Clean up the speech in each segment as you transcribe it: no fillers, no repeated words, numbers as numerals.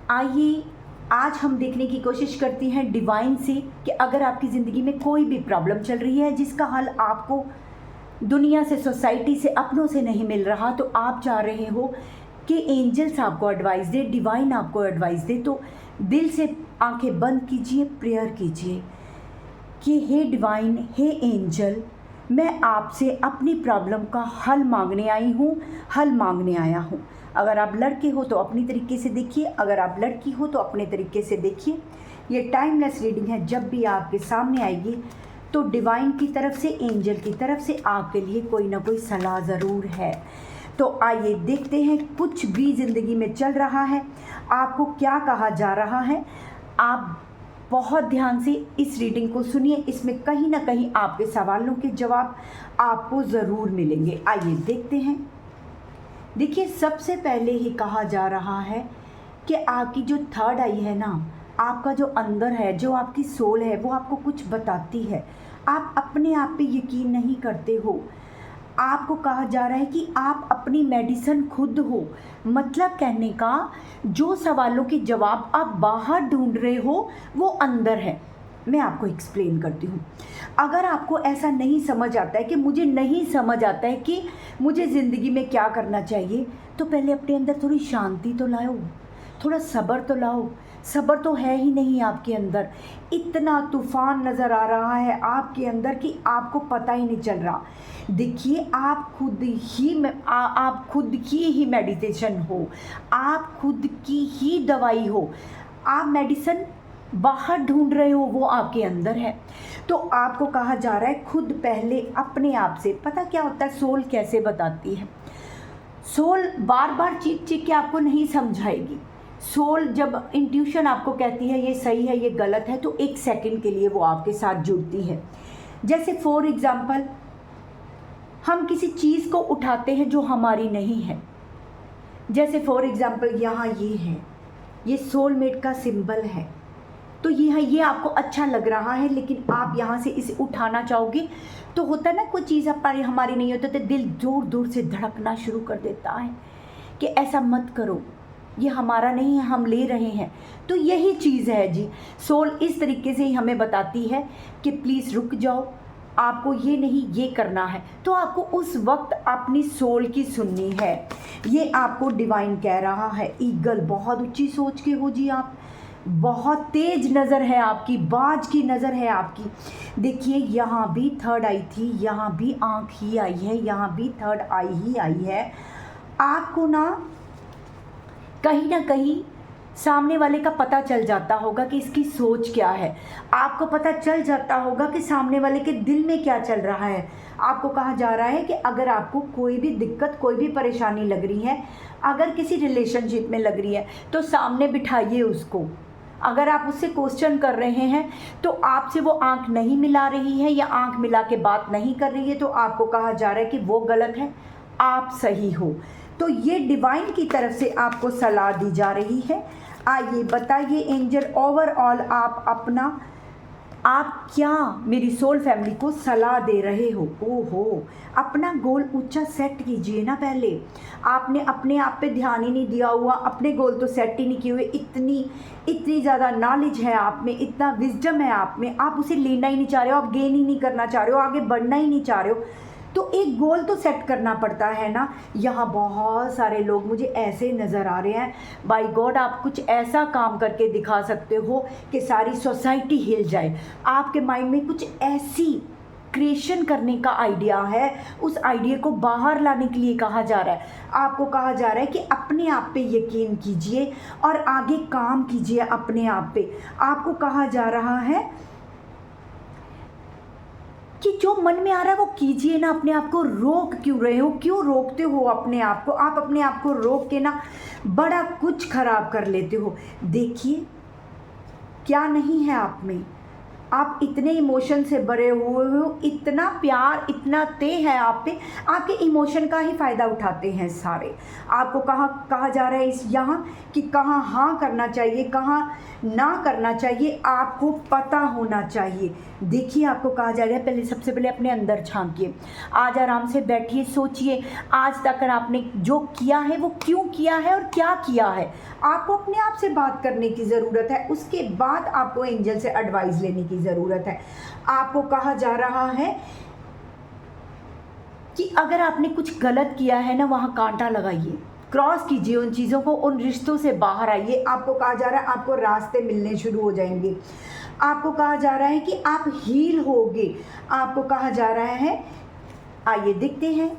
आइए आज हम देखने की कोशिश करते हैं डिवाइन से कि अगर आपकी ज़िंदगी में कोई भी प्रॉब्लम चल रही है जिसका हल आपको दुनिया से, सोसाइटी से, अपनों से नहीं मिल रहा, तो आप चाह रहे हो कि एंजल्स आपको एडवाइस दे, डिवाइन आपको एडवाइस दे, तो दिल से आंखें बंद कीजिए, प्रेयर कीजिए कि हे डिवाइन, हे एंजल, मैं आपसे अपनी प्रॉब्लम का हल मांगने आई हूँ, हल मांगने आया हूँ। अगर आप लड़के हो तो अपनी तरीके से देखिए, अगर आप लड़की हो तो अपने तरीके से देखिए। ये टाइमलेस रीडिंग है, जब भी आपके सामने आएगी तो डिवाइन की तरफ से, एंजल की तरफ से आपके लिए कोई ना कोई सलाह ज़रूर है। तो आइए देखते हैं कुछ भी ज़िंदगी में चल रहा है, आपको क्या कहा जा रहा है। आप बहुत ध्यान से इस रीडिंग को सुनिए, इसमें कहीं ना कहीं आपके सवालों के जवाब आपको ज़रूर मिलेंगे। आइए देखते हैं। देखिए, सबसे पहले ही कहा जा रहा है कि आपकी जो थर्ड आई है ना, आपका जो अंदर है, जो आपकी सोल है, वो आपको कुछ बताती है। आप अपने आप पे यकीन नहीं करते हो। आपको कहा जा रहा है कि आप अपनी मेडिसिन खुद हो। मतलब कहने का, जो सवालों के जवाब आप बाहर ढूंढ रहे हो वो अंदर है। मैं आपको एक्सप्लेन करती हूँ। अगर आपको ऐसा नहीं समझ आता है कि मुझे नहीं समझ आता है कि मुझे ज़िंदगी में क्या करना चाहिए, तो पहले अपने अंदर थोड़ी शांति तो लाओ, थोड़ा सब्र तो लाओ। सब्र तो है ही नहीं आपके अंदर। इतना तूफान नज़र आ रहा है आपके अंदर कि आपको पता ही नहीं चल रहा। देखिए, आप खुद की ही मेडिटेशन हो, आप खुद की ही दवाई हो। आप मेडिसिन बाहर ढूंढ रहे हो, वो आपके अंदर है। तो आपको कहा जा रहा है खुद पहले अपने आप से। पता क्या होता है, सोल कैसे बताती है? सोल बार बार चीख के आपको नहीं समझाएगी। सोल जब इंट्यूशन आपको कहती है ये सही है, ये गलत है, तो एक सेकंड के लिए वो आपके साथ जुड़ती है। जैसे फॉर एग्जांपल, हम किसी चीज़ को उठाते हैं जो हमारी नहीं है। जैसे फॉर एग्जांपल यहाँ ये है, ये सोलमेट का सिंबल है, तो ये आपको अच्छा लग रहा है, लेकिन आप यहाँ से इसे उठाना चाहोगे तो होता है ना, कोई चीज़ हमारी नहीं होती तो दिल जोर जोर से धड़कना शुरू कर देता है कि ऐसा मत करो, ये हमारा नहीं है, हम ले रहे हैं। तो यही चीज़ है जी, सोल इस तरीके से ही हमें बताती है कि प्लीज़ रुक जाओ, आपको ये नहीं ये करना है। तो आपको उस वक्त अपनी सोल की सुननी है, ये आपको डिवाइन कह रहा है। ईगल, बहुत ऊंची सोच के हो जी आप, बहुत तेज नज़र है आपकी, बाज की नज़र है आपकी। देखिए, यहाँ भी थर्ड आई थी, यहाँ भी आँख ही आई है, यहाँ भी थर्ड आई ही आई है। आपको ना कहीं सामने वाले का पता चल जाता होगा कि इसकी सोच क्या है। आपको पता चल जाता होगा कि सामने वाले के दिल में क्या चल रहा है। आपको कहा जा रहा है कि अगर आपको कोई भी दिक्कत, कोई भी परेशानी लग रही है, अगर किसी रिलेशनशिप में लग रही है, तो सामने बिठाइए उसको। अगर आप उससे क्वेश्चन कर रहे हैं तो आपसे वो आंख नहीं मिला रही है या आंख मिला के बात नहीं कर रही है, तो आपको कहा जा रहा है कि वो गलत है, आप सही हो। तो ये डिवाइन की तरफ से आपको सलाह दी जा रही है। आइए बताइए एंजल, ओवरऑल आप क्या मेरी सोल फैमिली को सलाह दे रहे हो? ओहो, अपना गोल ऊंचा सेट कीजिए ना। पहले आपने अपने आप पे ध्यान ही नहीं दिया हुआ, अपने गोल तो सेट ही नहीं किए हुए। इतनी ज़्यादा नॉलेज है आप में, इतना विजडम है आप में, आप उसे लेना ही नहीं चाह रहे हो, आप गेन ही नहीं करना चाह रहे हो, आगे बढ़ना ही नहीं चाह रहे हो। तो एक गोल तो सेट करना पड़ता है ना। यहाँ बहुत सारे लोग मुझे ऐसे नज़र आ रहे हैं, बाय गॉड आप कुछ ऐसा काम करके दिखा सकते हो कि सारी सोसाइटी हिल जाए। आपके माइंड में कुछ ऐसी क्रिएशन करने का आइडिया है, उस आइडिया को बाहर लाने के लिए कहा जा रहा है। आपको कहा जा रहा है कि अपने आप पे यकीन कीजिए और आगे काम कीजिए अपने आप पे। आपको कहा जा रहा है कि जो मन में आ रहा है वो कीजिए ना। अपने आप को रोक क्यों रहे हो? क्यों रोकते हो अपने आप को? आप अपने आप को रोक के ना बड़ा कुछ खराब कर लेते हो। देखिए, क्या नहीं है आप में, आप इतने इमोशन से भरे हुए हो, इतना प्यार इतना ते है आप पे, आपके इमोशन का ही फ़ायदा उठाते हैं सारे। आपको कहा जा रहा है इस यहाँ कि कहाँ हाँ करना चाहिए, कहाँ ना करना चाहिए, आपको पता होना चाहिए। देखिए आपको कहा जा रहा है पहले, सबसे पहले अपने अंदर झांकिए, आज आराम से बैठिए, सोचिए आज तक आपने जो किया है वो क्यों किया है और क्या किया है। आपको अपने आप से बात करने की ज़रूरत है, उसके बाद आपको एंजल से एडवाइस लेने की ज़रूरत है। आपको कहा जा रहा है कि अगर आपने कुछ गलत किया है ना, वहाँ कांटा लगाइए, क्रॉस कीजिए उन चीज़ों को, उन रिश्तों से बाहर आइए। आपको कहा जा रहा है आपको रास्ते मिलने शुरू हो जाएंगे। आपको कहा जा रहा है कि आप हील होगे। आपको कहा जा रहा है, आइए देखते हैं।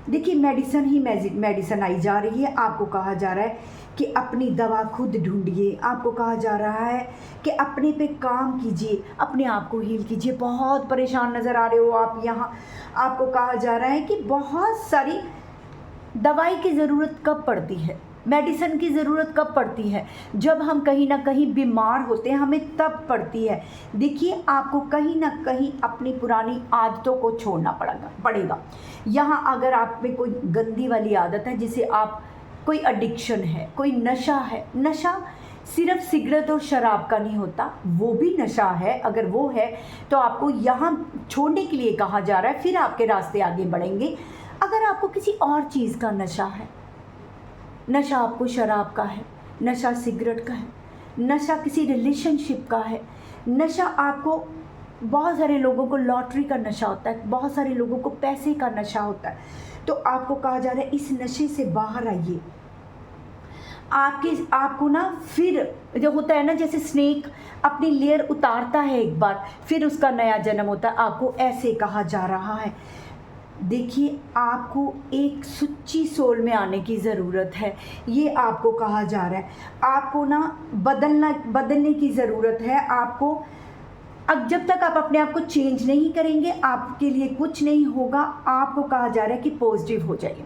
देखिए मेडिसिन ही मेडिसिन आई जा रही है। आपको कहा जा रहा है कि अपनी दवा खुद ढूंढिए। आपको कहा जा रहा है कि अपने पे काम कीजिए, अपने आप को हील कीजिए। बहुत परेशान नज़र आ रहे हो आप यहाँ। आपको कहा जा रहा है कि बहुत सारी दवाई की ज़रूरत कब पड़ती है, मेडिसिन की ज़रूरत कब पड़ती है, जब हम कहीं ना कहीं बीमार होते हैं, हमें तब पड़ती है। देखिए आपको कहीं ना कहीं अपनी पुरानी आदतों को छोड़ना पड़ेगा। यहाँ अगर आप में कोई गंदी वाली आदत है, जिसे आप कोई एडिक्शन है, कोई नशा है, नशा सिर्फ सिगरेट और शराब का नहीं होता, वो भी नशा है। अगर वो है तो आपको यहाँ छोड़ने के लिए कहा जा रहा है, फिर आपके रास्ते आगे बढ़ेंगे। अगर आपको किसी और चीज़ का नशा है, नशा आपको शराब का है, नशा सिगरेट का है, नशा किसी रिलेशनशिप का है, नशा आपको, बहुत सारे लोगों को लॉटरी का नशा होता है, बहुत सारे लोगों को पैसे का नशा होता है, तो आपको कहा जा रहा है इस नशे से बाहर आइए। आपको ना फिर जो होता है ना, जैसे स्नेक अपनी लेयर उतारता है एक बार, फिर उसका नया जन्म होता है, आपको ऐसे कहा जा रहा है। देखिए आपको एक सच्ची सोल में आने की ज़रूरत है, ये आपको कहा जा रहा है। आपको ना बदलने की ज़रूरत है। आपको अब जब तक आप अपने आप को चेंज नहीं करेंगे, आपके लिए कुछ नहीं होगा। आपको कहा जा रहा है कि पॉजिटिव हो जाइए।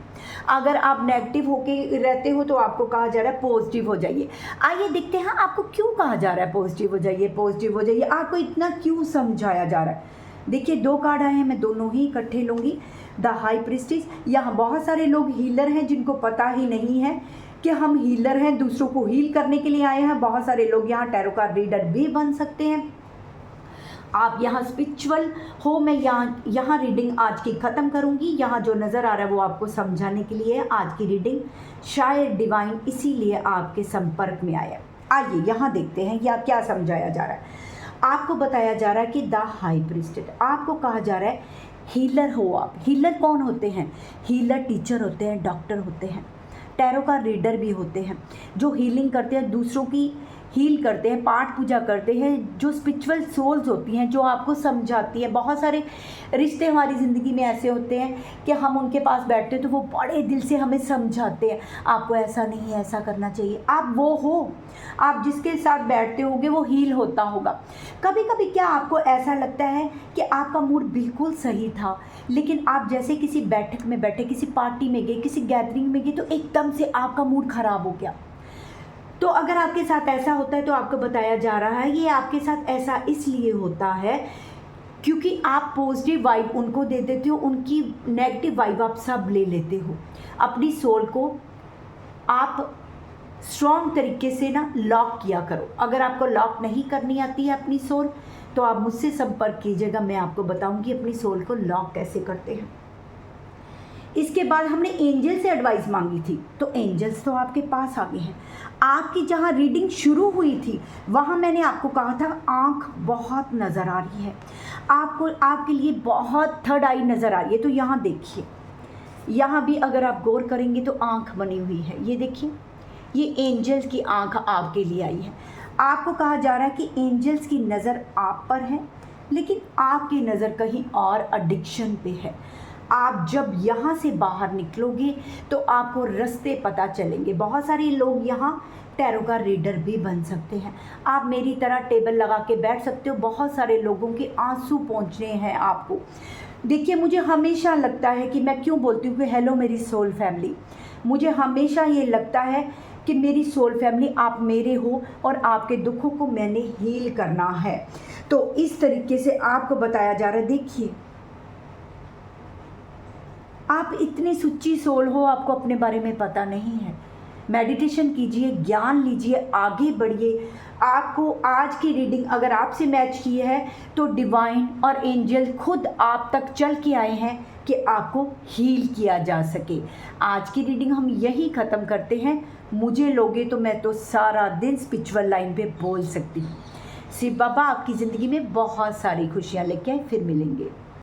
अगर आप नेगेटिव होके रहते हो तो आपको कहा जा रहा है पॉजिटिव हो जाइए। आइए देखते हैं आपको क्यों कहा जा रहा है पॉजिटिव हो जाइए, पॉजिटिव हो जाइए। आपको इतना क्यों समझाया जा रहा है। देखिए 2 कार्ड आए हैं, मैं दोनों ही इकट्ठे लूँगी। द हाई प्रीस्टेस, यहाँ बहुत सारे लोग हीलर हैं जिनको पता ही नहीं है कि हम हीलर हैं, दूसरों को हील करने के लिए आए हैं। बहुत सारे लोग यहाँ टैरो कार्ड रीडर भी बन सकते हैं। आप यहाँ स्पिरिचुअल हो। मैं यहाँ रीडिंग आज की ख़त्म करूँगी। यहाँ जो नज़र आ रहा है वो आपको समझाने के लिए आज की रीडिंग, शायद डिवाइन इसीलिए आपके संपर्क में आया। आइए यहाँ देखते हैं या क्या समझाया जा रहा है। आपको बताया जा रहा है कि द हाई प्रीस्टेस, आपको कहा जा रहा है हीलर हो आप। हीलर कौन होते हैं? हीलर टीचर होते हैं, डॉक्टर होते हैं, टैरो का रीडर भी होते हैं, जो हीलिंग करते हैं, दूसरों की हील करते हैं, पाठ पूजा करते हैं, जो स्पिरिचुअल सोल्स होती हैं, जो आपको समझाती हैं। बहुत सारे रिश्ते हमारी ज़िंदगी में ऐसे होते हैं कि हम उनके पास बैठते हैं तो वो बड़े दिल से हमें समझाते हैं, आपको ऐसा नहीं ऐसा करना चाहिए। आप वो हो, आप जिसके साथ बैठते होगे वो हील होता होगा। कभी कभी क्या आपको ऐसा लगता है कि आपका मूड बिल्कुल सही था, लेकिन आप जैसे किसी बैठक में बैठे, किसी पार्टी में गए, किसी गैदरिंग में गए, तो एकदम से आपका मूड ख़राब हो गया। तो अगर आपके साथ ऐसा होता है तो आपको बताया जा रहा है ये आपके साथ ऐसा इसलिए होता है क्योंकि आप पॉजिटिव वाइब उनको दे देते हो, उनकी नेगेटिव वाइब आप सब ले लेते हो। अपनी सोल को आप स्ट्रॉन्ग तरीके से ना लॉक किया करो। अगर आपको लॉक नहीं करनी आती है अपनी सोल, तो आप मुझसे संपर्क कीजिएगा, मैं आपको बताऊंगी अपनी सोल को लॉक कैसे करते हैं। इसके बाद हमने एंजल से एडवाइस मांगी थी, तो एंजल्स तो आपके पास आ गए हैं। आपकी जहाँ रीडिंग शुरू हुई थी वहाँ मैंने आपको कहा था आँख बहुत नज़र आ रही है, आपको आपके लिए बहुत थर्ड आई नज़र आ रही है। तो यहाँ देखिए, यहाँ भी अगर आप गौर करेंगे तो आँख बनी हुई है। ये देखिए, ये एंजल्स की आँख आपके लिए आई है। आपको कहा जा रहा है कि एंजल्स की नज़र आप पर है, लेकिन आपकी नज़र कहीं और एडिक्शन पे है। आप जब यहाँ से बाहर निकलोगे तो आपको रास्ते पता चलेंगे। बहुत सारे लोग यहाँ टैरो का रीडर भी बन सकते हैं। आप मेरी तरह टेबल लगा के बैठ सकते हो। बहुत सारे लोगों के आंसू पहुँचने हैं आपको। देखिए, मुझे हमेशा लगता है कि मैं क्यों बोलती हूँ कि हेलो मेरी सोल फैमिली, मुझे हमेशा ये लगता है कि मेरी सोल फैमिली आप मेरे हो और आपके दुखों को मैंने हील करना है। तो इस तरीके से आपको बताया जा रहा है। देखिए, आप इतनी सच्ची सोल हो, आपको अपने बारे में पता नहीं है। मेडिटेशन कीजिए, ज्ञान लीजिए, आगे बढ़िए। आपको आज की रीडिंग अगर आपसे मैच की है तो डिवाइन और एंजल खुद आप तक चल के आए हैं कि आपको हील किया जा सके। आज की रीडिंग हम यही ख़त्म करते हैं। मुझे लोगे तो मैं तो सारा दिन स्पिरिचुअल लाइन पे बोल सकती हूँ। शिव बाबा आपकी ज़िंदगी में बहुत सारी खुशियाँ लेके आए। फिर मिलेंगे।